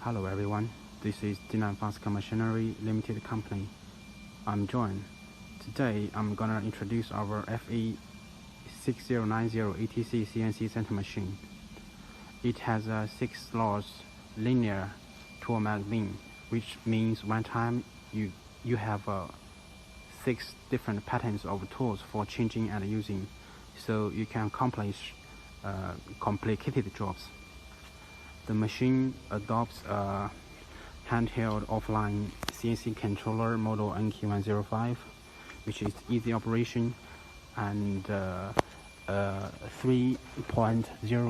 Hello everyone, this is Jinan Fast Machinery Limited Company. I'm John. Today I'm gonna introduce our FA-6090 ATC CNC center machine. It has a 6 slots linear tool magazine, which means one time you have 6 different patterns of tools for changing and using, so you can accomplish complicated jobs. The machine adopts a handheld offline CNC controller model NK105, which is easy operation, and 3.0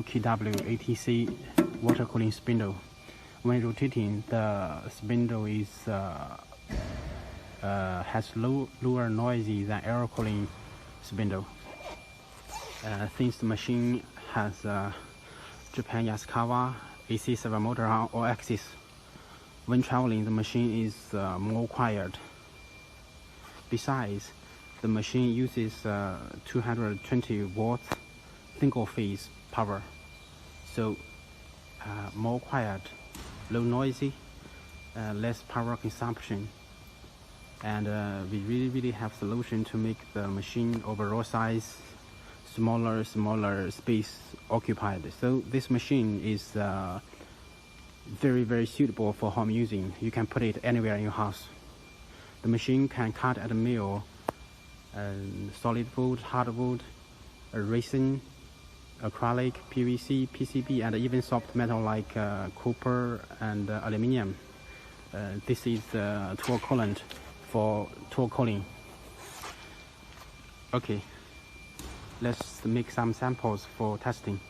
kW ATC water cooling spindle. When rotating, the spindle has lower noisy than air cooling spindle. Since the machine has Japan Yaskawa AC servo motor on all axes, when traveling the machine is more quiet. Besides, the machine uses 220 watts single phase power, so more quiet, low noisy, less power consumption, and we really have solution to make the machine overall size smaller space occupied. So this machine is very suitable for home using. You can put it anywhere in your house. The machine can cut at a mill, solid wood, hardwood, resin, acrylic, PVC, PCB, and even soft metal like copper and aluminium. This is tool coolant for tool cooling. Okay, let's make some samples for testing.